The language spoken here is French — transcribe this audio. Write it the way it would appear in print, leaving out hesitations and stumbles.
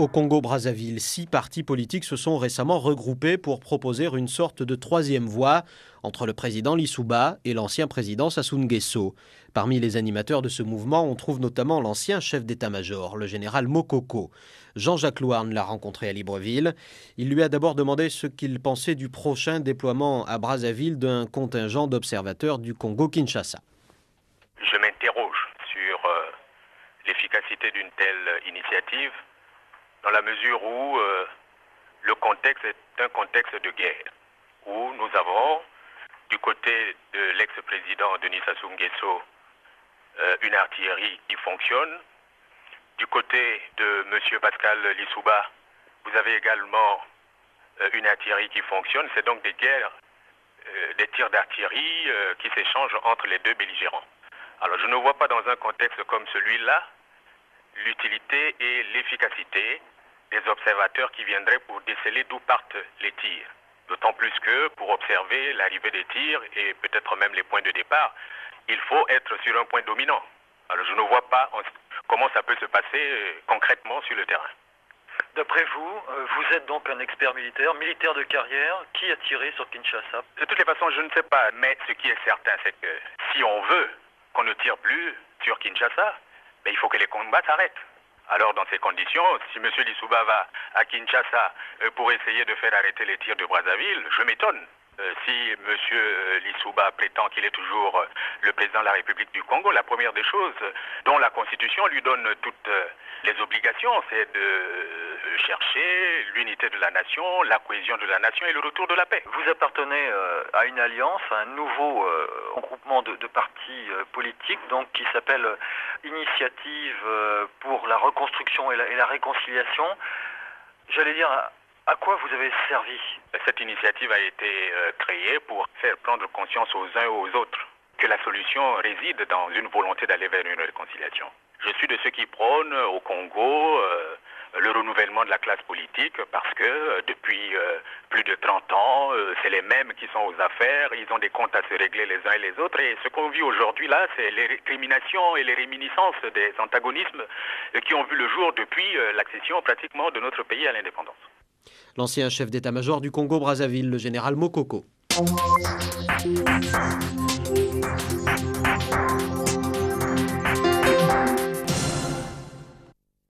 Au Congo-Brazzaville, 6 partis politiques se sont récemment regroupés pour proposer une sorte de troisième voie entre le président Lissouba et l'ancien président Sassou Nguesso. Parmi les animateurs de ce mouvement, on trouve notamment l'ancien chef d'état-major, le général Mokoko. Jean-Jacques Louarn l'a rencontré à Libreville. Il lui a d'abord demandé ce qu'il pensait du prochain déploiement à Brazzaville d'un contingent d'observateurs du Congo-Kinshasa. Je m'interroge sur l'efficacité d'une telle initiative, dans la mesure où le contexte est un contexte de guerre, où nous avons, du côté de l'ex-président Denis Sassou Nguesso, une artillerie qui fonctionne. Du côté de M. Pascal Lissouba, vous avez également une artillerie qui fonctionne. C'est donc des guerres, des tirs d'artillerie qui s'échangent entre les deux belligérants. Alors je ne vois pas dans un contexte comme celui-là l'utilité et l'efficacité des observateurs qui viendraient pour déceler d'où partent les tirs. D'autant plus que pour observer l'arrivée des tirs et peut-être même les points de départ, il faut être sur un point dominant. Alors je ne vois pas comment ça peut se passer concrètement sur le terrain. D'après vous, vous êtes donc un expert militaire de carrière. Qui a tiré sur Kinshasa? De toutes les façons, je ne sais pas. Mais ce qui est certain, c'est que si on veut qu'on ne tire plus sur Kinshasa, il faut que les combats s'arrêtent. Alors dans ces conditions, si M. Lissouba va à Kinshasa pour essayer de faire arrêter les tirs de Brazzaville, je m'étonne. Si M. Lissouba prétend qu'il est toujours le président de la République du Congo, la première des choses dont la Constitution lui donne toutes les obligations, c'est de chercher l'unité de la nation, la cohésion de la nation et le retour de la paix. Vous appartenez à une alliance, à un nouveau regroupement de partis politiques donc, qui s'appelle Initiative pour la reconstruction et la réconciliation. J'allais dire, à quoi vous avez servi? Cette initiative a été créée pour faire prendre conscience aux uns et aux autres que la solution réside dans une volonté d'aller vers une réconciliation. Je suis de ceux qui prônent au Congo le renouvellement de la classe politique parce que depuis plus de 30 ans, c'est les mêmes qui sont aux affaires, ils ont des comptes à se régler les uns et les autres et ce qu'on vit aujourd'hui là, c'est les récriminations et les réminiscences des antagonismes qui ont vu le jour depuis l'accession pratiquement de notre pays à l'indépendance. L'ancien chef d'état-major du Congo-Brazzaville, le général Mokoko.